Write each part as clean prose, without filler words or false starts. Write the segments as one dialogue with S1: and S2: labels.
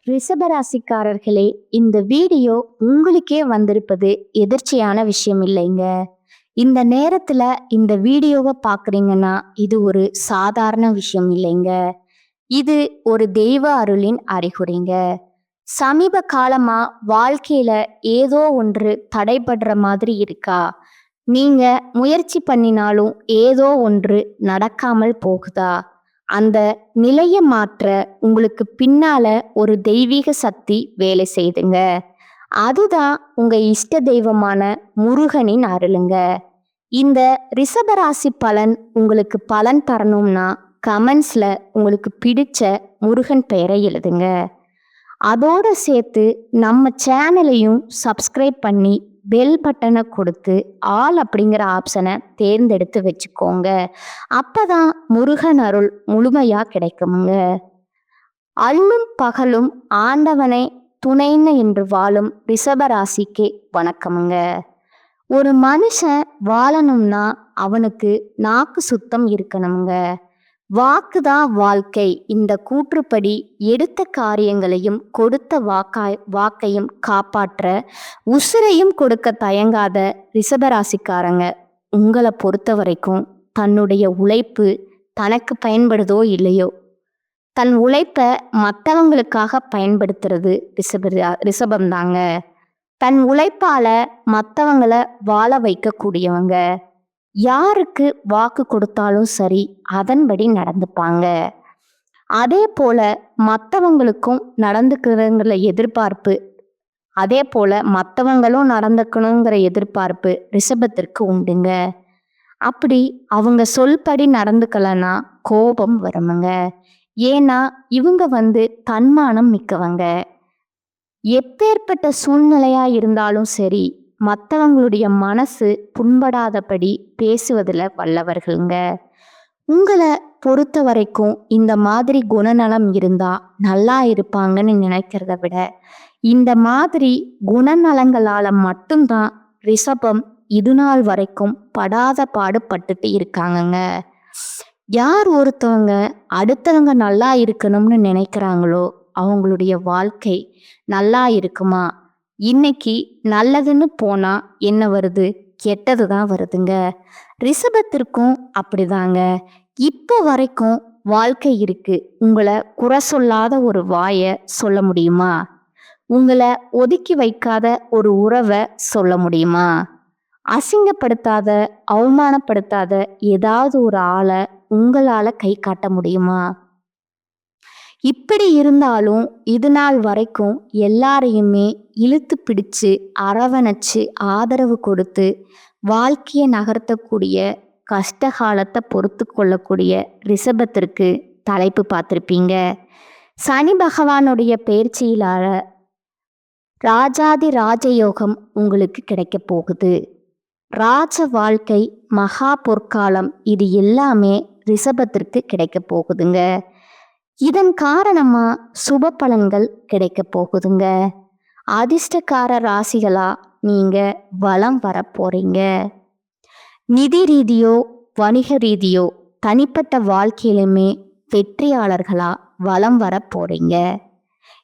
S1: ரிஷபராசிக்காரர்களே, இந்த வீடியோ உங்களுக்கே வந்திருப்பது எதிர்ச்சியான விஷயம் இல்லைங்க. இந்த நேரத்துல இந்த வீடியோவை பார்க்குறீங்கன்னா இது ஒரு சாதாரண விஷயம் இல்லைங்க. இது ஒரு தெய்வ அருளின் அறிகுறிங்க. சமீப காலமா வாழ்க்கையில ஏதோ ஒன்று தடைபடுற மாதிரி இருக்கா? நீங்க முயற்சி பண்ணினாலும் ஏதோ ஒன்று நடக்காமல் போகுதா? அந்த நிலைய மாற்ற உங்களுக்கு பின்னால ஒரு தெய்வீக சக்தி வேலை செய்துங்க. அதுதான் உங்க இஷ்ட தெய்வமான முருகனின் அருளுங்க. இந்த ரிஷபராசி பலன் உங்களுக்கு பலன் தரணும்னா கமெண்ட்ஸ்ல உங்களுக்கு பிடிச்ச முருகன் பெயரை எழுதுங்க. அதோட சேர்த்து நம்ம சேனலையும் சப்ஸ்கிரைப் பண்ணி பெல் பட்டனை கொடுத்து ஆல் அப்படிங்கிற ஆப்ஷனை தேர்ந்தெடுத்து வச்சுக்கோங்க. அப்பதான் முருகன் அருள் முழுமையா கிடைக்குங்க. அல்லும் பகலும் ஆண்டவனை துணைன்னு என்று வாழும் ரிஷபராசிக்கு வணக்கமுங்க. ஒரு மனுஷன் வாழணும்னா அவனுக்கு நாக்கு சுத்தம் இருக்கணுங்க. வாக்குதான் வாழ்க்கை. இந்த கூற்றுப்படி எடுத்த காரியங்களையும் கொடுத்த வாக்கையும் காப்பாற்ற உசிரையும் கொடுக்க தயங்காத ரிஷபராசிக்காரங்க உங்களை பொறுத்த வரைக்கும் தன்னுடைய உழைப்பு தனக்கு பயன்படுதோ இல்லையோ, தன் உழைப்பை மற்றவங்களுக்காக பயன்படுத்துறது ரிஷபம்தாங்க. தன் உழைப்பால மற்றவங்களை வாழ வைக்கக்கூடியவங்க. யாருக்கு வாக்கு கொடுத்தாலும் சரி அதன்படி நடந்துப்பாங்க. அதே போல மற்றவங்களுக்கும் நடந்துக்கிறங்கிற எதிர்பார்ப்பு, அதே போல மற்றவங்களும் நடந்துக்கணுங்கிற எதிர்பார்ப்பு ரிஷபத்திற்கு உண்டுங்க. அப்படி அவங்க சொல்படி நடந்துக்கலன்னா கோபம் வருமுங்க. ஏன்னா இவங்க தன்மானம் மிக்கவங்க. எப்பேற்பட்ட சூழ்நிலையா இருந்தாலும் சரி மற்றவங்களுடைய மனசு புண்படாதபடி பேசுவதில் வல்லவர்களுங்க. உங்களை பொறுத்த வரைக்கும் இந்த மாதிரி குணநலம் இருந்தா நல்லா இருப்பாங்கன்னு நினைக்கிறத விட இந்த மாதிரி குணநலங்களால மட்டும்தான் ரிஷபம் இது நாள் வரைக்கும் படாத பாடுபட்டுட்டு இருக்காங்கங்க. யார் ஒருத்தவங்க அடுத்தவங்க நல்லா இருக்கணும்னு நினைக்கிறாங்களோ அவங்களுடைய வாழ்க்கை நல்லா இருக்குமா? இன்னைக்கு நல்லதுன்னு போனா என்ன வருது? கெட்டது தான் வருதுங்க. ரிஷபத்திற்கும் அப்படிதாங்க. இப்போ வரைக்கும் வாழ்க்கை இருக்கு. உங்களை குறை சொல்லாத ஒரு வாயை சொல்ல முடியுமா? உங்களை ஒதுக்கி வைக்காத ஒரு உறவை சொல்ல முடியுமா? அசிங்கப்படுத்தாத அவமானப்படுத்தாத ஏதாவது ஒரு ஆளை உங்களால கை காட்ட முடியுமா? இப்படி இருந்தாலும் இது நாள் வரைக்கும் எல்லாரையுமே இழுத்து பிடிச்சு அரவணைச்சு ஆதரவு கொடுத்து வாழ்க்கையை நகர்த்தக்கூடிய கஷ்டகாலத்தை பொறுத்து கொள்ளக்கூடிய ரிஷபத்திற்கு தலைப்பு பார்த்துருப்பீங்க. சனி பகவானுடைய பயிற்சியிலான ராஜாதி ராஜயோகம் உங்களுக்கு கிடைக்க போகுது. ராஜ வாழ்க்கை, மகா பொற்காலம், இது எல்லாமே ரிஷபத்திற்கு கிடைக்க போகுதுங்க. இதன் காரணமா சுப பலன்கள் கிடைக்க போகுதுங்க. அதிர்ஷ்டக்கார ராசிகளா நீங்க வலம் வர போறீங்க. நிதி ரீதியோ வணிக ரீதியோ தனிப்பட்ட வாழ்க்கையிலுமே வெற்றியாளர்களா வலம் வர போறீங்க.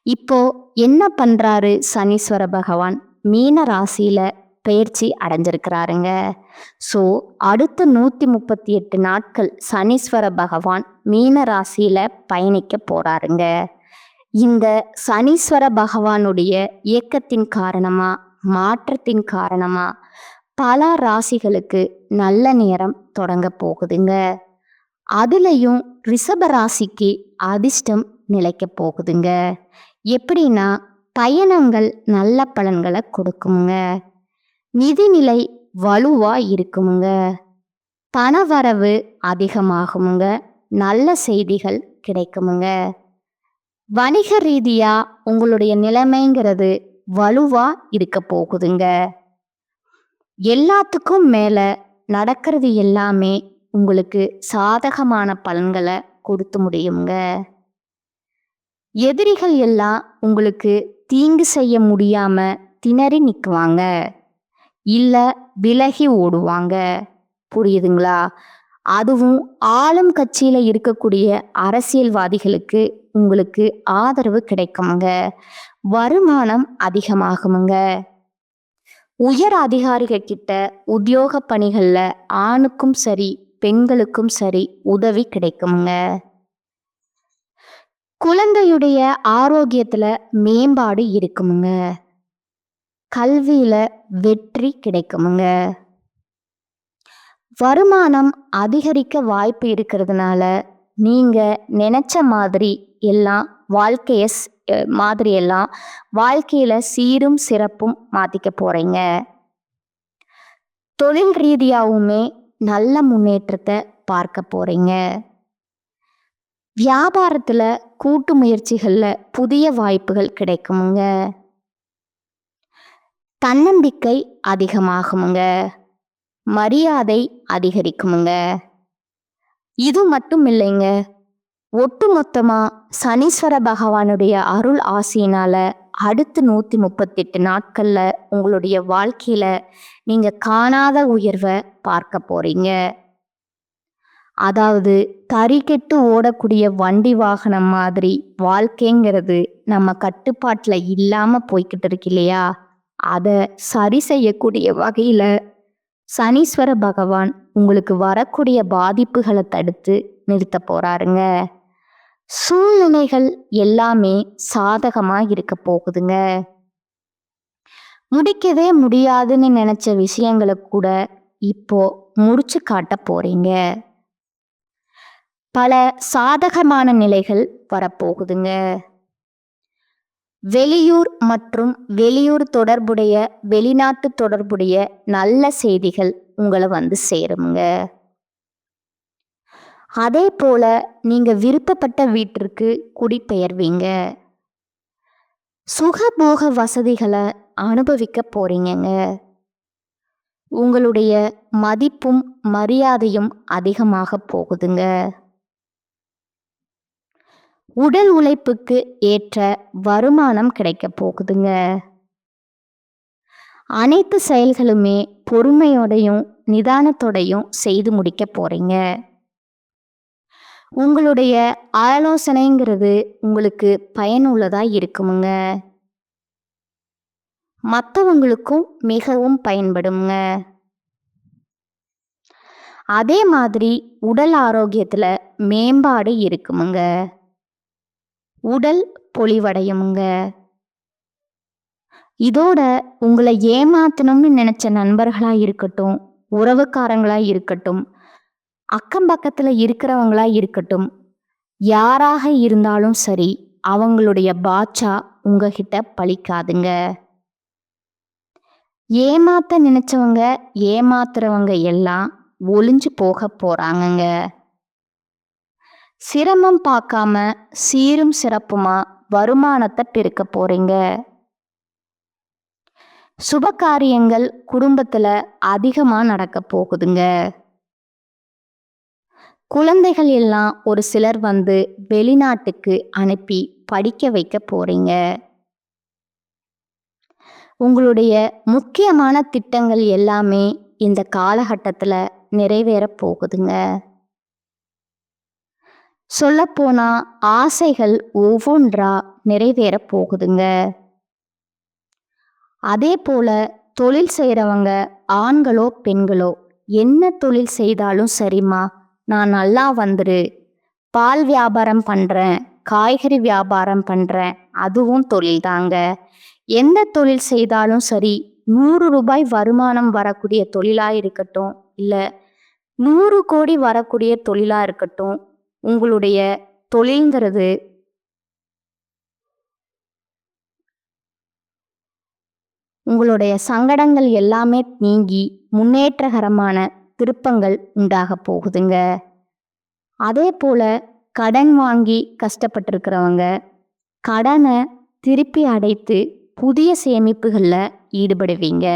S1: இப்போ என்ன பண்றாரு சனீஸ்வர பகவான்? மீன ராசியில பயிற்சி அடைஞ்சிருக்கிறாருங்க. ஸோ அடுத்த 138 நாட்கள் சனீஸ்வர பகவான் மீன ராசியில பயணிக்க போறாருங்க. இந்த சனீஸ்வர பகவானுடைய இயக்கத்தின் காரணமா, மாற்றத்தின் காரணமா பல ராசிகளுக்கு நல்ல நேரம் தொடங்க போகுதுங்க. அதுலயும் ரிஷப ராசிக்கு அதிர்ஷ்டம் நிலைக்க போகுதுங்க. எப்படின்னா பயணங்கள் நல்ல பலன்களை கொடுக்குமுங்க. நிதிநிலை வலுவா இருக்குமுங்க. பணவரவு அதிகமாகுமுங்க. நல்ல செய்திகள் கிடைக்குமுங்க. வணிக ரீதியா உங்களுடைய நிலைமைங்கிறது வலுவா இருக்க போகுதுங்க. எல்லாத்துக்கும் மேல நடக்கிறது எல்லாமே உங்களுக்கு சாதகமான பலன்களை கொடுத்து முடியுங்க. எதிரிகள் எல்லாம் உங்களுக்கு தீங்கு செய்ய முடியாம திணறி நிற்குவாங்க, இல்ல விலகி ஓடுவாங்க. புரியுதுங்களா? அதுவும் ஆளும் கட்சியில இருக்கக்கூடிய அரசியல்வாதிகளுக்கு உங்களுக்கு ஆதரவு கிடைக்குமுங்க. வருமானம் அதிகமாகுமுங்க. உயர் அதிகாரிகள் கிட்ட உத்தியோக பணிகள்ல ஆணுக்கும் சரி பெண்களுக்கும் சரி உதவி கிடைக்குமுங்க. குழந்தையுடைய ஆரோக்கியத்துல மேம்பாடு இருக்குமுங்க. கல்வியில வெற்றி கிடைக்குமுங்க. வருமானம் அதிகரிக்க வாய்ப்பு இருக்கிறதுனால நீங்க நினைச்ச மாதிரி எல்லாம் வாழ்க்கையில சீரும் சிறப்பும் மாத்திக்க போறீங்க. தொழில் ரீதியாவுமே நல்ல முன்னேற்றத்தை பார்க்க போறீங்க. வியாபாரத்துல கூட்டு முயற்சிகள்ல புதிய வாய்ப்புகள் கிடைக்குமுங்க. தன்னம்பிக்கை அதிகமாகுமுங்க. மரியாதை அதிகரிக்குமுங்க. இது மட்டும் இல்லைங்க, ஒட்டுமொத்தமா சனீஸ்வர பகவானுடைய அருள் ஆசியினால அடுத்து 138 நாட்கள்ல உங்களுடைய வாழ்க்கையில நீங்க காணாத உயர்வை பார்க்க போறீங்க. அதாவது தறிகெட்டு ஓடக்கூடிய வண்டி வாகனம் மாதிரி வாழ்க்கைங்கிறது நம்ம கட்டுப்பாட்டுல இல்லாம போய்கிட்டு இருக்கு இல்லையா, அதை சரி செய்யக்கூடிய வகையில சனீஸ்வர பகவான் உங்களுக்கு வரக்கூடிய பாதிப்புகளை தடுத்து நிறுத்த போறாருங்க. சூழ்நிலைகள் எல்லாமே சாதகமா இருக்க போகுதுங்க. முடிக்கவே முடியாதுன்னு நினைச்ச விஷயங்களை கூட இப்போ முடிச்சு காட்ட போறீங்க. பல சாதகமான நிலைகள் வரப்போகுதுங்க. வெளியூர் மற்றும் வெளிநாட்டு தொடர்புடைய நல்ல செய்திகள் உங்களை வந்து சேருங்க. அதே போல நீங்க விருப்பப்பட்ட வீட்டிற்கு குடிபெயர்வீங்க. சுகபோக வசதிகளை அனுபவிக்க போறீங்க. உங்களுடைய மதிப்பும் மரியாதையும் அதிகமாக போகுதுங்க. உடல் உழைப்புக்கு ஏற்ற வருமானம் கிடைக்க போகுதுங்க. அனைத்து செயல்களுமே பொறுமையோடையும் நிதானத்தோடையும் செய்து முடிக்க போறீங்க. உங்களுடைய ஆலோசனைங்கிறது உங்களுக்கு பயனுள்ளதா இருக்குமுங்க. மற்றவங்களுக்கும் மிகவும் பயன்படுங்க. அதே மாதிரி உடல் ஆரோக்கியத்துல மேம்பாடு இருக்குமுங்க. உடல் பொலிவடையுமுங்க. இதோட உங்களை ஏமாத்தணும்னு நினைச்ச நண்பர்களா இருக்கட்டும், உறவுக்காரங்களா இருக்கட்டும், அக்கம் பக்கத்துல இருக்கிறவங்களா இருக்கட்டும், யாராக இருந்தாலும் சரி அவங்களுடைய பாட்சா உங்ககிட்ட பலிக்காதுங்க. ஏமாத்த நினைச்சவங்க ஏமாத்துறவங்க எல்லாம் ஒளிஞ்சு போக போறாங்கங்க. சிரமம் பார்க்காம சீரும் சிறப்புமா வருமானத்தை பெருக்க போறீங்க. சுப காரியங்கள் குடும்பத்துல அதிகமா நடக்க போகுதுங்க. குழந்தைகள் எல்லாம் ஒரு சிலர் வந்து வெளிநாட்டுக்கு அனுப்பி படிக்க வைக்க போறீங்க. உங்களுடைய முக்கியமான திட்டங்கள் எல்லாமே இந்த காலகட்டத்துல நிறைவேற போகுதுங்க. சொல்லப்போனா ஆசைகள் ஒவ்வொன்றா நிறைவேற போகுதுங்க. அதே போல தொழில் செய்கிறவங்க ஆண்களோ பெண்களோ என்ன தொழில் செய்தாலும் சரிம்மா, நான் நல்லா வந்துரு, பால் வியாபாரம் பண்ணுறேன், காய்கறி வியாபாரம் பண்ணுறேன், அதுவும் தொழில் தாங்க. எந்த தொழில் செய்தாலும் சரி, 100 ரூபாய் வருமானம் வரக்கூடிய தொழிலாக இருக்கட்டும், இல்லை 100 கோடி வரக்கூடிய தொழிலாக இருக்கட்டும், உங்களுடைய தொழில்ங்கிறது உங்களுடைய சங்கடங்கள் எல்லாமே நீங்கி முன்னேற்றகரமான திருப்பங்கள் உண்டாக போகுதுங்க. அதே போல கடன் வாங்கி கஷ்டப்பட்டிருக்கிறவங்க கடனை திருப்பி அடைத்து புதிய சேமிப்புகளில் ஈடுபடுவீங்க.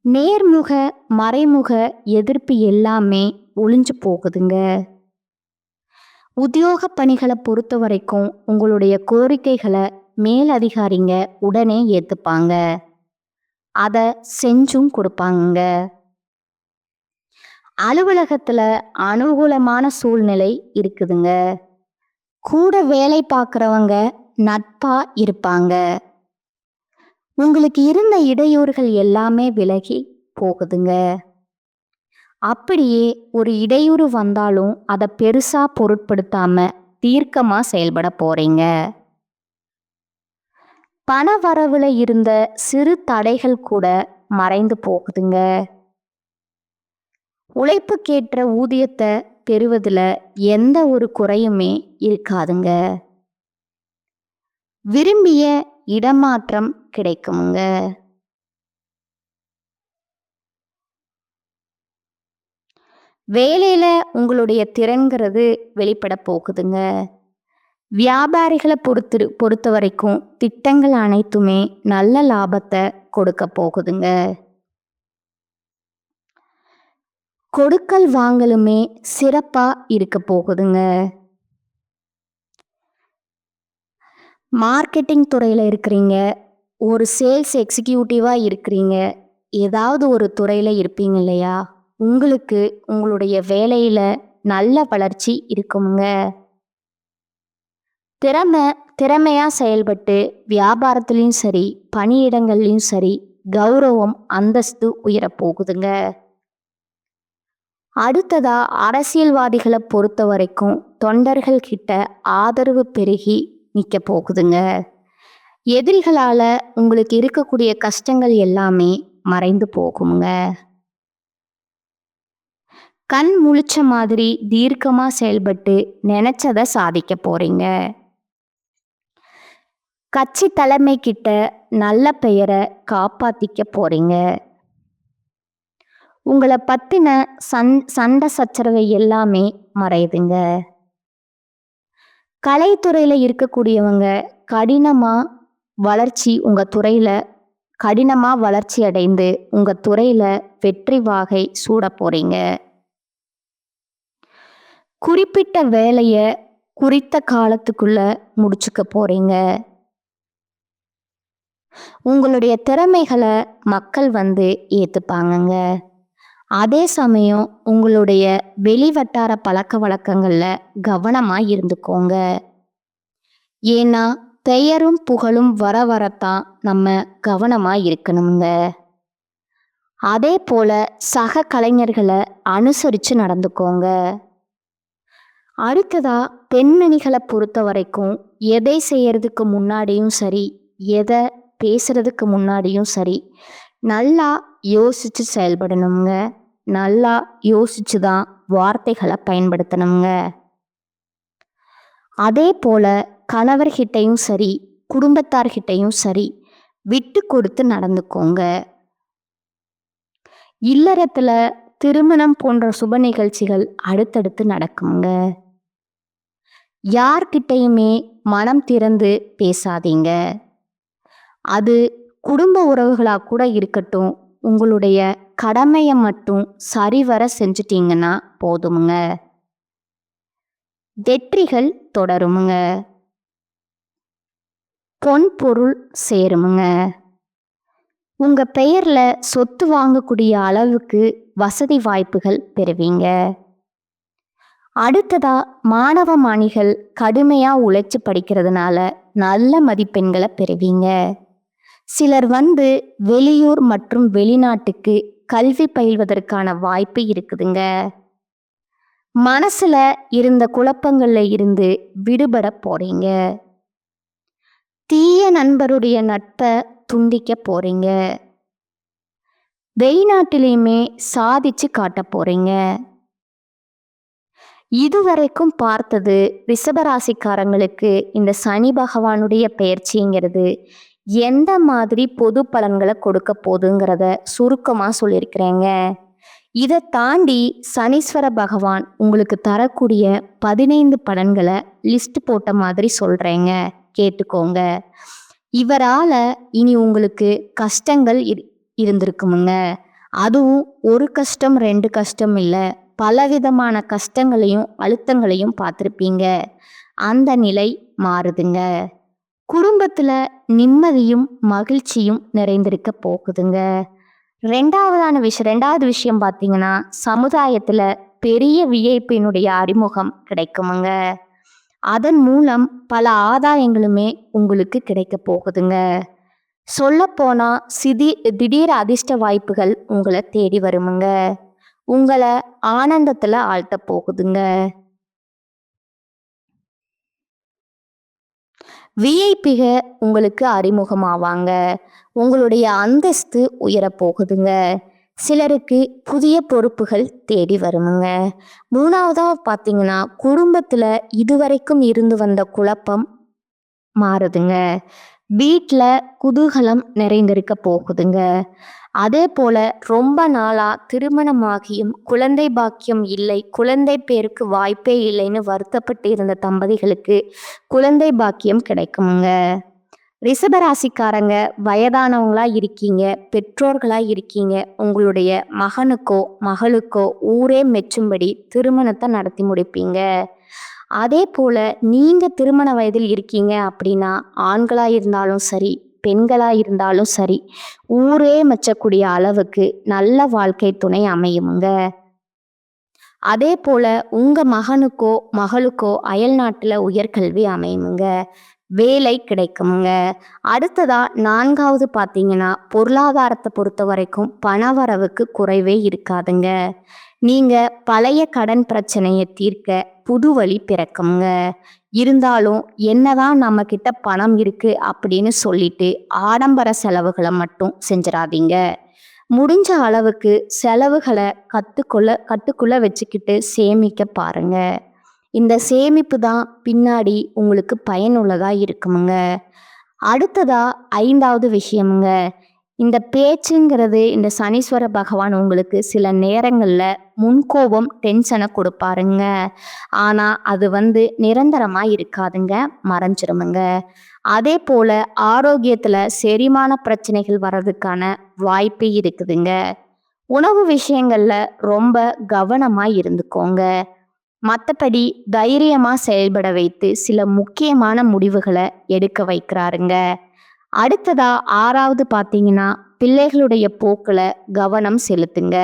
S1: நேர்முக மறைமுக எதிர்ப்பு எல்லாமே ஒளிஞ்சு போகுதுங்க. உத்தியோக பணிகளை பொறுத்த வரைக்கும் உங்களுடைய கோரிக்கைகளை மேலதிகாரிங்க உடனே ஏற்றுப்பாங்க, அதை செஞ்சும் கொடுப்பாங்க. அலுவலகத்துல அனுகூலமான சூழ்நிலை இருக்குதுங்க. கூட வேலை பார்க்குறவங்க நட்பா இருப்பாங்க. உங்களுக்கு இருந்த இடையூறுகள் எல்லாமே விலகி போகுதுங்க. அப்படியே ஒரு இடையூறு வந்தாலும் அதை பெருசா பொருட்படுத்தாம தீர்க்கமா செயல்பட போறீங்க. பண வரவுல இருந்த சிறு தடைகள் கூட மறைந்து போகுதுங்க. உழைப்புக்கேற்ற ஊதியத்தை பெறுவதுல எந்த ஒரு குறையுமே இருக்காதுங்க. விரும்பிய இடமாற்றம் கிடைக்குமுங்க. வேலையில உங்களுடைய திறன்கிறது வெளிப்பட போகுதுங்க. வியாபாரிகளை பொறுத்த வரைக்கும் திட்டங்கள் அனைத்துமே நல்ல லாபத்தை கொடுக்க போகுதுங்க. கொடுக்கல் வாங்கலுமே சிறப்பா இருக்க போகுதுங்க. மார்க்கெட்டிங் துறையில் இருக்கிறீங்க, ஒரு சேல்ஸ் எக்ஸிக்யூட்டிவாக இருக்கிறீங்க, ஏதாவது ஒரு துறையில் இருப்பீங்க இல்லையா, உங்களுக்கு உங்களுடைய வேலையில் நல்ல வளர்ச்சி இருக்குங்க. திறமையாக செயல்பட்டு வியாபாரத்துலேயும் சரி பணியிடங்கள்லையும் சரி கௌரவம் அந்தஸ்து உயரப்போகுதுங்க. அடுத்ததா அரசியல்வாதிகளை பொறுத்த வரைக்கும் தொண்டர்கள் கிட்ட ஆதரவு பெருகி நிற்க போகுதுங்க. எதிரிகளால உங்களுக்கு இருக்கக்கூடிய கஷ்டங்கள் எல்லாமே மறைந்து போகுங்க. கண் முழிச்ச மாதிரி தீர்க்கமா செயல்பட்டு நினைச்சதை சாதிக்க போறீங்க. கட்சி தலைமை கிட்ட நல்ல பெயரை காப்பாத்திக்க போறீங்க. உங்களை பத்தின சண்டை சச்சரவை எல்லாமே மறையுதுங்க. கலைத்துறையில இருக்கக்கூடியவங்க கடினமா வளர்ச்சி அடைந்து உங்க துறையில வெற்றி வாகை சூட போறீங்க. குறிப்பிட்ட வேலைய குறித்த காலத்துக்குள்ள முடிச்சுக்க போறீங்க. உங்களுடைய திறமைகளை மக்கள் ஏத்துப்பாங்கங்க. அதே சமயம் உங்களுடைய வெளிவட்டார பழக்க வழக்கங்கள்ல கவனமா இருந்துக்கோங்க. ஏன்னா பெயரும் புகழும் வர வரத்தான் நம்ம கவனமா இருக்கணுங்க. அதே போல சக கலைஞர்களை அனுசரிச்சு நடந்துக்கோங்க. அடுத்ததா பெண்மணிகளை பொறுத்த வரைக்கும் எதை செய்யறதுக்கு முன்னாடியும் சரி எதை பேசுறதுக்கு முன்னாடியும் சரி நல்லா யோசிச்சு செயல்படணுங்க. நல்லா யோசிச்சு தான் வார்த்தைகளை பயன்படுத்தணுங்க. அதே போல கணவர்கிட்டையும் சரி குடும்பத்தார்கிட்டையும் சரி விட்டு கொடுத்து நடந்துக்கோங்க. இல்லறத்துல திருமணம் போன்ற சுப நிகழ்ச்சிகள் அடுத்தடுத்து நடக்குங்க. யார்கிட்டையுமே மனம் திறந்து பேசாதீங்க. அது குடும்ப உறவுகளா கூட இருக்கட்டும், உங்களுடைய கடமையை மட்டும் சரிவர செஞ்சிட்டீங்கன்னா போதுமுங்க. வெற்றிகள் தொடருமுங்க. பொன் பொருள் சேருமுங்க. உங்க பெயர்ல சொத்து வாங்கக்கூடிய அளவுக்கு வசதி வாய்ப்புகள் பெறுவீங்க. அடுத்ததா மாணவ மாணிகள் கடுமையா உழைச்சு படிக்கிறதுனால நல்ல மதிப்பெண்களை பெறுவீங்க. சிலர் வெளியூர் மற்றும் வெளிநாட்டுக்கு கல்வி பயில்வதற்கான வாய்ப்பு இருக்குதுங்க. மனசுல இருந்த குழப்பங்கள்ல இருந்து விடுபட போறீங்க. தீய நண்பருடைய நட்பை துண்டிக்க போறீங்க. வெளிநாட்டிலையுமே சாதிச்சு காட்ட போறீங்க. இதுவரைக்கும் பார்த்தது ரிஷபராசிக்காரங்களுக்கு இந்த சனி பகவானுடைய பெயர்ச்சிங்கிறது எந்த மாதிரி பொது பலன்களை கொடுக்க போகுதுங்கிறத சுருக்கமாக சொல்லியிருக்கிறேங்க. இதை தாண்டி சனீஸ்வர பகவான் உங்களுக்கு தரக்கூடிய 15 பலன்களை லிஸ்ட் போட்ட மாதிரி சொல்கிறேங்க, கேட்டுக்கோங்க. இவரால் இனி உங்களுக்கு கஷ்டங்கள் இருந்திருக்குமுங்க. அதுவும் ஒரு கஷ்டம் 2 கஷ்டம் இல்லை, பலவிதமான கஷ்டங்களையும் அழுத்தங்களையும் பார்த்துருப்பீங்க. அந்த நிலை மாறுதுங்க. குடும்பத்தில் நிம்மதியும் மகிழ்ச்சியும் நிறைந்திருக்க போகுதுங்க. ரெண்டாவது விஷயம் பார்த்தீங்கன்னா, சமுதாயத்துல பெரிய விஐபியினுடைய அறிமுகம் கிடைக்குமுங்க. அதன் மூலம் பல ஆதாயங்களுமே உங்களுக்கு கிடைக்க போகுதுங்க. சொல்லப்போனா திடீர் அதிர்ஷ்ட வாய்ப்புகள் உங்களை தேடி வருமுங்க. உங்களை ஆனந்தத்துல ஆழ்த்த போகுதுங்க. விஐபிக உங்களுக்கு அறிமுகமாவாங்க. உங்களுடைய அந்தஸ்து உயரப் போகுதுங்க. சிலருக்கு புதிய பொறுப்புகள் தேடி வருமுங்க. 3வதா பார்த்தீங்கன்னா, குடும்பத்துல இதுவரைக்கும் இருந்து வந்த குழப்பம் மாறுதுங்க. வீட்ல குதூகலம் நிறைந்திருக்க போகுதுங்க. அதே போல ரொம்ப நாளா திருமணமாகியும் குழந்தை பாக்கியம் இல்லை, குழந்தை பேருக்கு வாய்ப்பே இல்லைன்னு வருத்தப்பட்டு இருந்த தம்பதிகளுக்கு குழந்தை பாக்கியம் கிடைக்குமுங்க. ரிஷபராசிக்காரங்க வயதானவங்களா இருக்கீங்க, பெற்றோர்களா இருக்கீங்க, உங்களுடைய மகனுக்கோ மகளுக்கோ ஊரே மெச்சும்படி திருமணத்தை நடத்தி முடிப்பீங்க. அதே போல நீங்க திருமண வயதில் இருக்கீங்க அப்படின்னா, ஆண்களா இருந்தாலும் சரி, பெண்களா இருந்தாலும் சரி, ஊரே மெச்சக்கூடிய அளவுக்கு நல்ல வாழ்க்கை துணை அமையுமுங்க. அதே போல உங்க மகனுக்கோ மகளுக்கோ அயல் நாட்டுல உயர்கல்வி அமையுமுங்க. வேலை கிடைக்குமுங்க. அடுத்ததா 4வது பார்த்தீங்கன்னா, பொருளாதாரத்தை பொறுத்த வரைக்கும் பணவரவுக்கு குறைவே இருக்காதுங்க. நீங்க பழைய கடன் பிரச்சனையை தீர்க்க புது வழி பிறக்குங்க. இருந்தாலும் என்னதான் நம்ம கிட்ட பணம் இருக்கு அப்படின்னு சொல்லிட்டு ஆடம்பர செலவுகளை மட்டும் செஞ்சிடாதீங்க. முடிஞ்ச அளவுக்கு செலவுகளை கட்டுக்குள்ள வச்சுக்கிட்டு சேமிக்க பாருங்க. இந்த சேமிப்பு தான் பின்னாடி உங்களுக்கு பயனுள்ளதா இருக்குமுங்க. அடுத்ததா 5வது விஷயமுங்க. இந்த பேச்சுங்கிறது இந்த சனீஸ்வர பகவான் உங்களுக்கு சில நேரங்கள்ல முன்கோபம் டென்ஷனை கொடுப்பாருங்க. ஆனா அது நிரந்தரமா இருக்காதுங்க, மறைஞ்சிருமுங்க. அதே போல ஆரோக்கியத்துல செரிமான பிரச்சனைகள் வர்றதுக்கான வாய்ப்பு இருக்குதுங்க. உணவு விஷயங்கள்ல ரொம்ப கவனமா இருந்துக்கோங்க. மற்றபடி தைரியமா செயல்பட வைத்து சில முக்கியமான முடிவுகளை எடுக்க வைக்கிறாருங்க. அடுத்ததா 6வது பார்த்தீங்கன்னா, பிள்ளைகளுடைய போக்குல கவனம் செலுத்துங்க.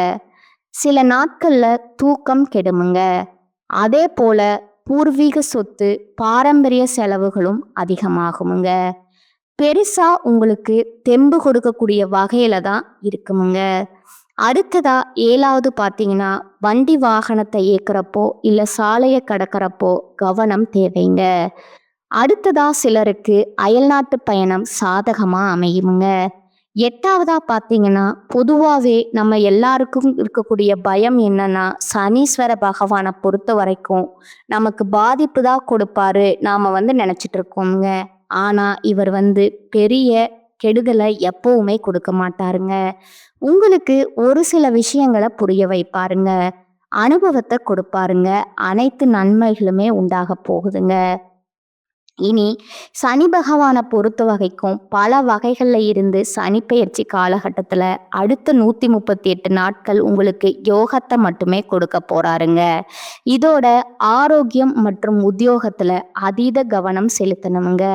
S1: சில நாட்கள்ல தூக்கம் கெடுமுங்க. அதே போல பூர்வீக சொத்து, பாரம்பரிய செலவுகளும் அதிகமாகுமுங்க. பெருசா உங்களுக்கு தெம்பு கொடுக்கக்கூடிய வகையில தான் இருக்குமுங்க. அடுத்ததா 7வது பார்த்தீங்கன்னா, வண்டி வாகனத்தை இயக்குறப்போ இல்லை சாலையை கடக்கிறப்போ கவனம் தேவைங்க. அடுத்ததா சிலருக்கு அயல்நாட்டு பயணம் சாதகமா அமையுமுங்க. 8வதா பார்த்தீங்கன்னா, பொதுவாகவே நம்ம எல்லாருக்கும் இருக்கக்கூடிய பயம் என்னன்னா, சனீஸ்வர பகவானை பொறுத்த வரைக்கும் நமக்கு பாதிப்பு தான் கொடுப்பாரு நாம நினைச்சிட்டு இருக்கோங்க. ஆனா இவர் பெரிய கெடுதலை எப்பவுமே கொடுக்க மாட்டாருங்க. உங்களுக்கு ஒரு சில விஷயங்களை புரிய வைப்பாருங்க. அனுபவத்தை கொடுப்பாருங்க. அனைத்து நன்மைகளுமே உண்டாக போகுதுங்க. இனி சனி பகவானை பொறுத்த வகைக்கும் பல வகைகள்ல இருந்து சனி பெயர்ச்சி காலகட்டத்துல அடுத்த 138 நாட்கள் உங்களுக்கு யோகத்தை மட்டுமே கொடுக்க போறாருங்க. இதோட ஆரோக்கியம் மற்றும் உத்தியோகத்துல அதீத கவனம் செலுத்தணுங்க.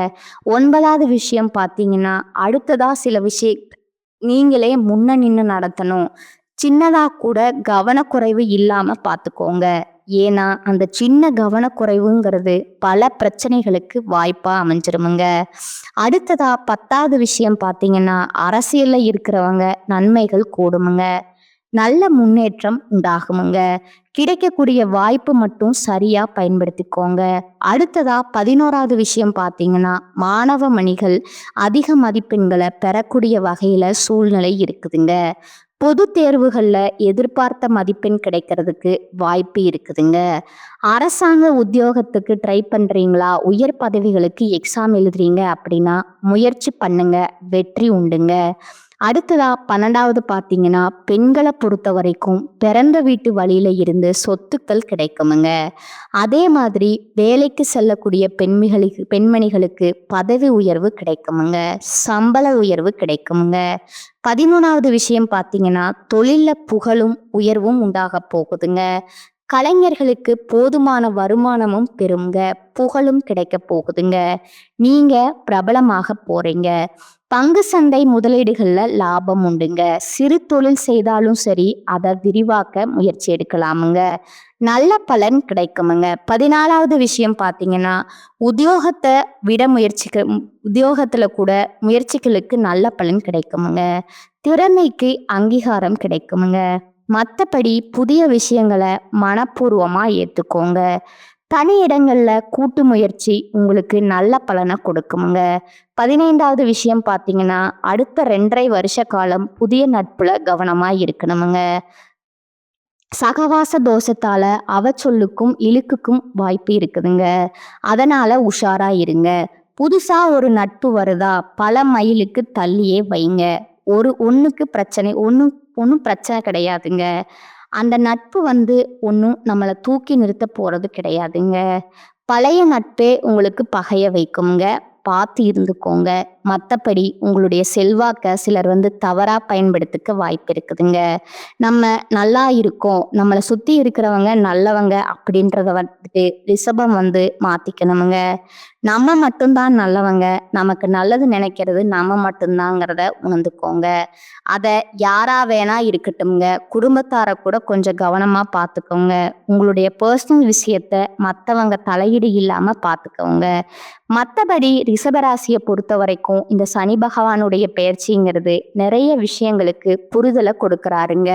S1: 9வது விஷயம் பார்த்தீங்கன்னா, அடுத்ததா சில விஷயம் நீங்களே முன்ன நின்று நடத்தணும். சின்னதா கூட கவனக்குறைவு இல்லாம பார்த்துக்கோங்க. ஏன்னா அந்த சின்ன கவனக்குறைவுங்கிறது பல பிரச்சனைகளுக்கு வாய்ப்பா அமைஞ்சிருமுங்க. அடுத்ததா 10வது விஷயம் பார்த்தீங்கன்னா, அரசியல்ல இருக்கிறவங்க நன்மைகள் கூடுமுங்க. நல்ல முன்னேற்றம் உண்டாகுமுங்க. கிடைக்கக்கூடிய வாய்ப்பு மட்டும் சரியா பயன்படுத்திக்கோங்க. அடுத்ததா 11வது விஷயம் பார்த்தீங்கன்னா, மாணவ மணிகள் அதிக மதிப்பெண்களை பெறக்கூடிய வகையில சூழ்நிலை இருக்குதுங்க. பொது தேர்வுகள்ல எதிர்பார்த்த மதிப்பெண் கிடைக்கிறதுக்கு வாய்ப்பு இருக்குதுங்க. அரசாங்க உத்தியோகத்துக்கு ட்ரை பண்றீங்களா, உயர் பதவிகளுக்கு எக்ஸாம் எழுதுறீங்க அப்படின்னா முயற்சி பண்ணுங்க, வெற்றி உண்டுங்க. அடுத்ததா 12வது பார்த்தீங்கன்னா, பெண்களை பொறுத்த வரைக்கும் பிறந்த வீட்டு வழியில இருந்து சொத்துக்கள் கிடைக்குமுங்க. அதே மாதிரி வேலைக்கு செல்லக்கூடிய பெண்மணிகளுக்கு பதவி உயர்வு கிடைக்குமுங்க, சம்பள உயர்வு கிடைக்குமுங்க. 13வது விஷயம் பார்த்தீங்கன்னா, தொழில புகழும் உயர்வும் உண்டாக போகுதுங்க. கலைஞர்களுக்கு போதுமான வருமானமும் பெறுங்க, புகழும் கிடைக்க போகுதுங்க. நீங்க பிரபலமாக போறீங்க. பங்கு சந்தை முதலீடுகள்ல லாபம் உண்டுங்க. சிறு தொழில் செய்தாலும் சரி, அதை விரிவாக்க முயற்சி எடுக்கலாமுங்க. நல்ல பலன் கிடைக்குமுங்க. 14வது விஷயம் பார்த்தீங்கன்னா, உத்தியோகத்தை விட உத்தியோகத்துல கூட முயற்சிகளுக்கு நல்ல பலன் கிடைக்குமுங்க. திறமைக்கு அங்கீகாரம் கிடைக்குமுங்க. மற்றபடி புதிய விஷயங்களை மனப்பூர்வமா ஏத்துக்கோங்க. தனி இடங்கள்ல கூட்டு முயற்சி உங்களுக்கு நல்ல பலனை கொடுக்குமுங்க. 15வது விஷயம் பார்த்தீங்கன்னா, அடுத்த 2.5 வருஷ காலம் புதிய நட்புல கவனமா இருக்கணுமுங்க. சகவாச தோஷத்தால அவச்சொல்லுக்கும் இழுக்குக்கும் வாய்ப்பு இருக்குதுங்க. அதனால உஷாரா இருங்க. புதுசா ஒரு நட்பு வருதா, பல மைலுக்கு தள்ளியே வைங்க. ஒன்றும் பிரச்சனை கிடையாதுங்க. அந்த நட்பு ஒன்றும் நம்மளை தூக்கி நிறுத்த போறது கிடையாதுங்க. பழைய நட்பே உங்களுக்கு பகைய வைக்குங்க. பார்த்து இருந்துக்கோங்க. மற்றபடி உங்களுடைய செல்வாக்க சிலர் தவறா பயன்படுத்திக்க வாய்ப்பு இருக்குதுங்க. நம்ம நல்லா இருக்கோம், நம்மளை சுத்தி இருக்கிறவங்க நல்லவங்க அப்படின்றத ரிஷபம் மாத்திக்கணுமுங்க. நம்ம மட்டும்தான் நல்லவங்க, நமக்கு நல்லது நினைக்கிறது நம்ம மட்டும்தாங்கிறத உணர்ந்துக்கோங்க. அதை யாரா வேணா இருக்கட்டும்ங்க, குடும்பத்தாரை கூட கொஞ்சம் கவனமா பார்த்துக்கோங்க. உங்களுடைய பர்சனல் விஷயத்த மற்றவங்க தலையீடு இல்லாம பார்த்துக்கோங்க. மற்றபடி ரிஷபராசியை பொறுத்த வரைக்கும் இந்த சனி பகவானுடைய பெயர்ச்சிங்கிறது நிறைய விஷயங்களுக்கு புரிதலை கொடுக்கறாருங்க.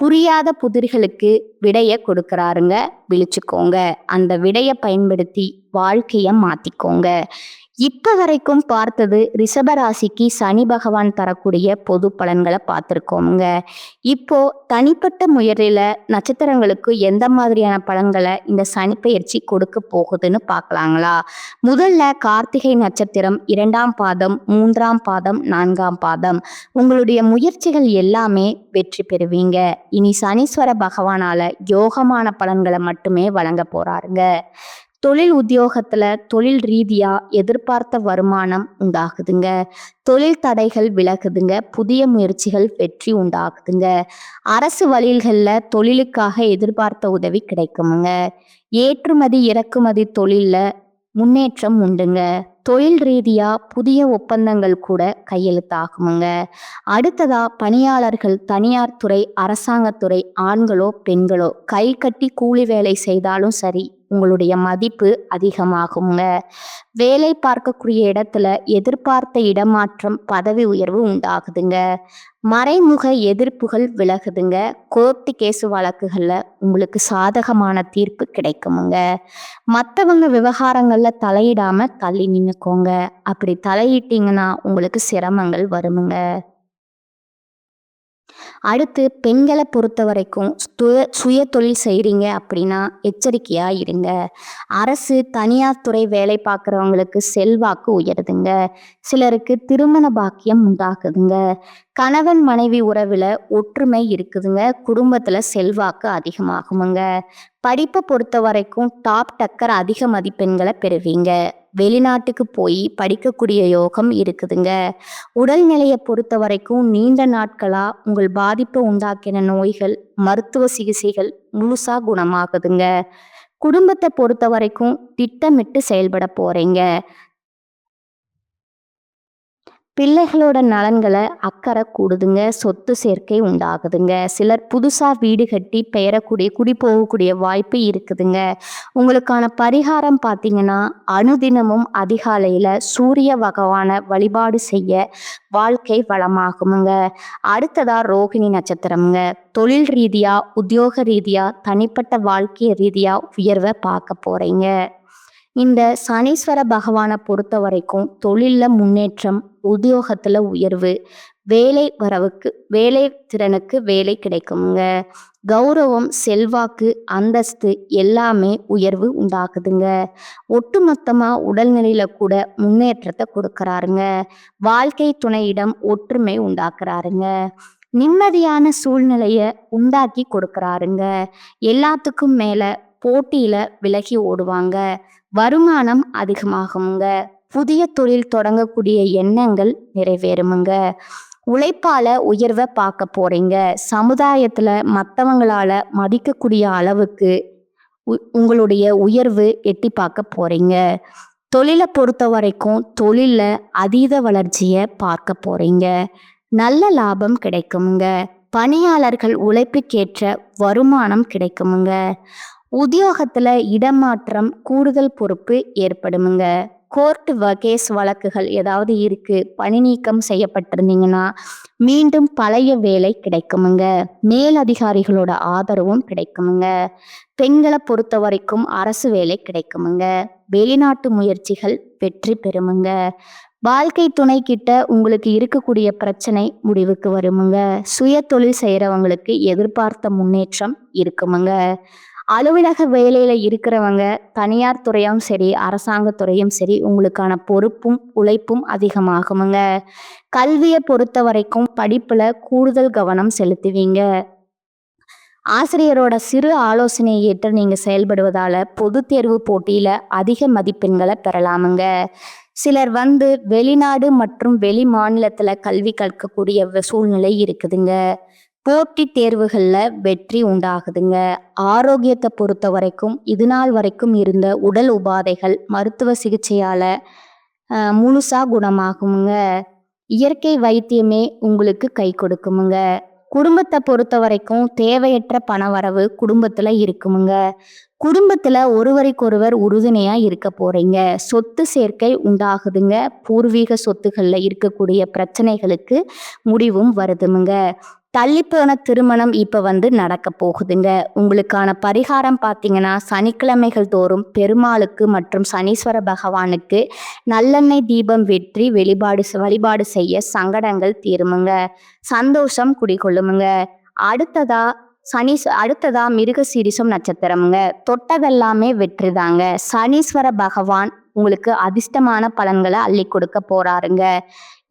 S1: புரியாத புதிர்களுக்கு விடைய கொடுக்கறாருங்க. விழிச்சுக்கோங்க. அந்த விடையை பயன்படுத்தி வாழ்க்கைய மாத்திக்கோங்க. இப்ப வரைக்கும் பார்த்தது ரிஷபராசிக்கு சனி பகவான் தரக்கூடிய பொது பலன்களை பார்த்துருக்கோமுங்க. இப்போ தனிப்பட்ட முயற்சியில நட்சத்திரங்களுக்கு எந்த மாதிரியான பலன்களை இந்த சனி பெயர்ச்சி கொடுக்க போகுதுன்னு பார்க்கலாங்களா? முதல்ல கார்த்திகை நட்சத்திரம் 2ஆம் பாதம், 3ஆம் பாதம், 4ஆம் பாதம். உங்களுடைய முயற்சிகள் எல்லாமே வெற்றி பெறுவீங்க. இனி சனீஸ்வர பகவானால யோகமான பலன்களை மட்டுமே வழங்க போறாருங்க. தொழில் உத்தியோகத்துல தொழில் ரீதியா எதிர்பார்த்த வருமானம் உண்டாகுதுங்க. தொழில் தடைகள் விலகுதுங்க. புதிய முயற்சிகள் வெற்றி உண்டாகுதுங்க. அரசு வழிகள்ல தொழிலுக்காக எதிர்பார்த்த உதவி கிடைக்குமுங்க. ஏற்றுமதி இறக்குமதி தொழில்ல முன்னேற்றம் உண்டுங்க. தொழில் ரீதியா புதிய ஒப்பந்தங்கள் கூட கையெழுத்தாகுமுங்க. அடுத்ததா பணியாளர்கள் தனியார் துறை, அரசாங்கத்துறை, ஆண்களோ பெண்களோ கை கட்டி கூலி வேலை செய்தாலும் சரி, உங்களுடைய மதிப்பு அதிகமாகுங்க. வேலை பார்க்கக்கூடிய இடத்துல எதிர்பார்த்த இடமாற்றம், பதவி உயர்வு உண்டாகுதுங்க. மறைமுக எதிர்ப்புகள் விலகுதுங்க. கோர்ட்டு கேசு வழக்குகள்ல உங்களுக்கு சாதகமான தீர்ப்பு கிடைக்குமுங்க. மற்றவங்க விவகாரங்கள்ல தலையிடாம தள்ளி நின்னுக்கோங்க. அப்படி தலையிட்டீங்கன்னா உங்களுக்கு சிரமங்கள் வருமுங்க. அடுத்து பெண்களை பொறுத்த வரைக்கும் சுய தொழில் செய்கிறீங்க அப்படின்னா எச்சரிக்கையா இருங்க. அரசு தனியார் துறை வேலை பார்க்குறவங்களுக்கு செல்வாக்கு உயருதுங்க. சிலருக்கு திருமண பாக்கியம் உண்டாகுதுங்க. கணவன் மனைவி உறவில் ஒற்றுமை இருக்குதுங்க. குடும்பத்தில் செல்வாக்கு அதிகமாகுமுங்க. படிப்பை பொறுத்த வரைக்கும் டாப் டக்கர் அதிக மதிப்பெண்களை பெறுவீங்க. வெளிநாட்டுக்கு போய் படிக்கக்கூடிய யோகம் இருக்குதுங்க. உடல்நிலையை பொறுத்த வரைக்கும் நீண்ட நாட்களா உங்கள் பாதிப்பை உண்டாக்கின நோய்கள், மருத்துவ சிகிச்சைகள் முழுசா குணமாகுதுங்க. குடும்பத்தை பொறுத்த வரைக்கும் திட்டமிட்டு செயல்பட போறீங்க. பிள்ளைகளோட நலன்களை அக்கறை கூடுதுங்க. சொத்து சேர்க்கை உண்டாகுதுங்க. சிலர் புதுசாக வீடு கட்டி குடி போகக்கூடிய வாய்ப்பு இருக்குதுங்க. உங்களுக்கான பரிகாரம் பார்த்தீங்கன்னா, அனுதினமும் அதிகாலையில் சூரிய பகவானை வழிபாடு செய்ய வாழ்க்கை வளமாகுமுங்க. அடுத்ததா ரோகிணி நட்சத்திரம்ங்க. தொழில் ரீதியா, உத்தியோக ரீதியா, தனிப்பட்ட வாழ்க்கை ரீதியா உயர்வை பார்க்க போறீங்க. இந்த சனீஸ்வர பகவானை பொறுத்த வரைக்கும் தொழிலில் முன்னேற்றம், உத்தியோகத்தில் உயர்வு, வேலை திறனுக்கு வேலை கிடைக்குங்க. கௌரவம், செல்வாக்கு, அந்தஸ்து எல்லாமே உயர்வு உண்டாக்குதுங்க. ஒட்டுமொத்தமாக உடல்நிலையில கூட முன்னேற்றத்தை கொடுக்கறாருங்க. வாழ்க்கை துணையிடம் ஒற்றுமை உண்டாக்குறாருங்க. நிம்மதியான சூழ்நிலையை உண்டாக்கி கொடுக்கறாருங்க. எல்லாத்துக்கும் மேல போட்டியில விலகி ஓடுவாங்க. வருமானம் அதிகமாகுங்க. புதிய தொழில் தொடங்கக்கூடிய எண்ணங்கள் நிறைவேறுமுங்க. உழைப்பால உயர்வை பார்க்க போறீங்க. சமுதாயத்துல மத்தவங்களால மதிக்கக்கூடிய அளவுக்கு உங்களுடைய உயர்வு எட்டி பார்க்க போறீங்க. தொழிலை பொறுத்த வரைக்கும் தொழில்ல அதீத வளர்ச்சியை பார்க்க போறீங்க. நல்ல லாபம் கிடைக்குமுங்க. பணியாளர்கள் உழைப்புக்கேற்ற வருமானம் கிடைக்குமுங்க. உத்தியோகத்துல இடமாற்றம், கூடுதல் பொறுப்பு ஏற்படுமுங்க. கோர்ட் கேஸ் வழக்குகள் ஏதாவது இருக்கு, பணி நீக்கம் செய்யப்பட்டிருந்தீங்கன்னா மீண்டும் பழைய வேலை கிடைக்குமுங்க. மேலதிகாரிகளோட ஆதரவும் கிடைக்குமுங்க. பெண்களை பொறுத்த வரைக்கும் அரசு வேலை கிடைக்குமுங்க. வெளிநாட்டு முயற்சிகள் வெற்றி பெறுமுங்க. வாழ்க்கை துணை கிட்ட உங்களுக்கு இருக்கக்கூடிய பிரச்சனை முடிவுக்கு வருமுங்க. சுய தொழில் செய்யறவங்களுக்கு எதிர்பார்த்த முன்னேற்றம் இருக்குமுங்க. அலுவலக வேலையில இருக்கிறவங்க தனியார் துறையும் சரி, அரசாங்க துறையும் சரி, உங்களுக்கான பொறுப்பும் உழைப்பும் அதிகமாகுமுங்க. கல்வியை பொறுத்த வரைக்கும் படிப்புல கூடுதல் கவனம் செலுத்துவீங்க. ஆசிரியரோட சிறு ஆலோசனையை ஏற்று நீங்க செயல்படுவதால பொது தேர்வு போட்டியில அதிக மதிப்பெண்களை பெறலாமுங்க. சிலர் வெளிநாடு மற்றும் வெளி மாநிலத்துல கல்வி கற்கக்கூடிய சூழ்நிலை இருக்குதுங்க. போட்டி தேர்வுகள்ல வெற்றி உண்டாகுதுங்க. ஆரோக்கியத்தை பொறுத்த வரைக்கும் இது நாள் வரைக்கும் இருந்த உடல் உபாதைகள் மருத்துவ சிகிச்சையால முழுசா குணமாகுமுங்க. இயற்கை வைத்தியமே உங்களுக்கு கை கொடுக்குமுங்க. குடும்பத்தை பொறுத்த வரைக்கும் தேவையற்ற பணவரவு குடும்பத்துல இருக்குமுங்க. குடும்பத்துல ஒருவருக்கொருவர் உறுதுணையா இருக்க போறீங்க. சொத்து சேர்க்கை உண்டாகுதுங்க. பூர்வீக சொத்துக்கள்ல இருக்கக்கூடிய பிரச்சனைகளுக்கு முடிவும் வருதுமுங்க. தள்ளிப்போன திருமணம் இப்ப நடக்க போகுதுங்க. உங்களுக்கான பரிகாரம் பார்த்தீங்கன்னா சனிக்கிழமைகள் தோறும் பெருமாளுக்கு மற்றும் சனீஸ்வர பகவானுக்கு நல்லெண்ணெய் தீபம் வெற்றி வழிபாடு செய்ய சங்கடங்கள் தீருமுங்க. சந்தோஷம் குடிகொள்ளுமுங்க. அடுத்ததா மிருகசீரிசம் நட்சத்திரமுங்க. தொட்டதெல்லாமே வெற்றிதாங்க. சனீஸ்வர பகவான் உங்களுக்கு அதிர்ஷ்டமான பலன்களை அள்ளி கொடுக்க போறாருங்க.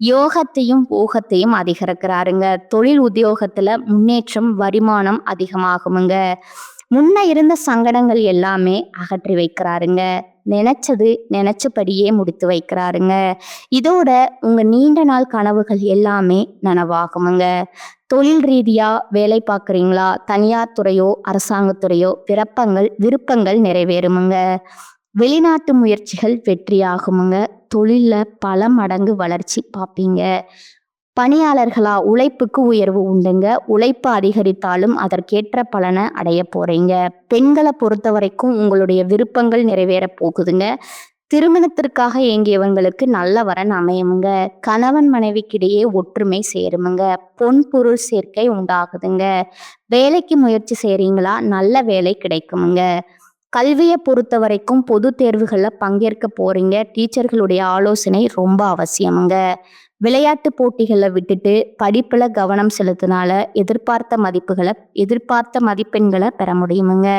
S1: யோகத்தையும் ஊகத்தையும் அதிகரிக்கிறாருங்க. தொழில் உத்தியோகத்துல முன்னேற்றம், வருமானம் அதிகமாகுமுங்க. முன்ன இருந்த சங்கடங்கள் எல்லாமே அகற்றி வைக்கிறாருங்க. நினைச்சபடியே முடித்து வைக்கிறாருங்க. இதோட உங்க நீண்ட நாள் கனவுகள் எல்லாமே நனவாகுமுங்க. தொழில் ரீதியா வேலை பார்க்குறீங்களா? தனியார் துறையோ அரசாங்கத்துறையோ விருப்பங்கள் நிறைவேறுமுங்க. வெளிநாட்டு முயற்சிகள் வெற்றியாகுமுங்க. தொழில்ல பல மடங்கு வளர்ச்சி பார்ப்பீங்க. பணியாளர்களா உழைப்புக்கு உயர்வு உண்டுங்க. உழைப்பு அதிகரித்தாலும் அதற்கேற்ற பலனை அடைய போறீங்க. பெண்களை பொறுத்த வரைக்கும் உங்களுடைய விருப்பங்கள் நிறைவேற போகுதுங்க. திருமணத்திற்காக ஏங்கியவங்களுக்கு நல்ல வரன் அமையுமுங்க. கணவன் மனைவிக்கிடையே ஒற்றுமை சேருமுங்க. பொன் பொருள் சேர்க்கை உண்டாகுதுங்க. வேலைக்கு முயற்சி செய்றீங்களா? நல்ல வேலை கிடைக்குமுங்க. கல்வியை பொறுத்த வரைக்கும் பொது தேர்வுகளில் பங்கேற்க போறீங்க. டீச்சர்களுடைய ஆலோசனை ரொம்ப அவசியமுங்க. விளையாட்டு போட்டிகளில் விட்டுட்டு படிப்புல கவனம் செலுத்தினால எதிர்பார்த்த மதிப்பெண்களை பெற முடியுமுங்க.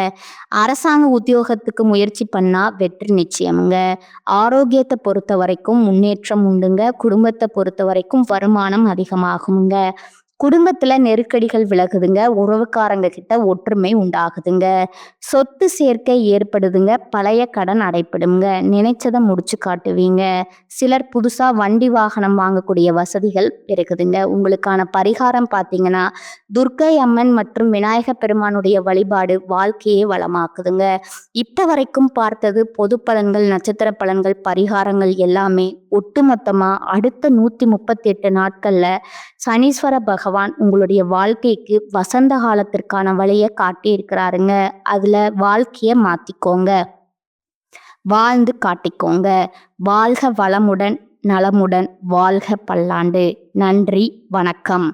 S1: அரசாங்க உத்தியோகத்துக்கு முயற்சி பண்ணா வெற்றி நிச்சயமுங்க. ஆரோக்கியத்தை பொறுத்த வரைக்கும் முன்னேற்றம் உண்டுங்க. குடும்பத்தை பொறுத்த வரைக்கும் வருமானம் அதிகமாகுமுங்க. குடும்பத்துல நெருக்கடிகள் விலகுதுங்க. உறவுக்காரங்க கிட்ட ஒற்றுமை உண்டாகுதுங்க. சொத்து சேர்க்கை ஏற்படுதுங்க. பழைய கடன் அடைப்படுங்க. நினைச்சதை முடிச்சு காட்டுவீங்க. சிலர் புதுசா வண்டி வாகனம் வாங்கக்கூடிய வசதிகள் பெருகுதுங்க. உங்களுக்கான பரிகாரம் பார்த்தீங்கன்னா துர்க்கை அம்மன் மற்றும் விநாயக பெருமானுடைய வழிபாடு வாழ்க்கையே வளமாக்குதுங்க. இப்ப வரைக்கும் பார்த்தது பொது பலன்கள், நட்சத்திர பலன்கள், பரிகாரங்கள் எல்லாமே ஒட்டுமொத்தமா அடுத்த 138 நாட்கள்ல சனீஸ்வர பகவான் உங்களுடைய வாழ்க்கைக்கு வசந்த காலத்திற்கான வழியை காட்டி இருக்கிறாருங்க. அதுல வாழ்க்கைய மாத்திக்கோங்க, வாழ்ந்து காட்டிக்கோங்க. வாழ்க வளமுடன், நலமுடன், வாழ்க பல்லாண்டு. நன்றி, வணக்கம்.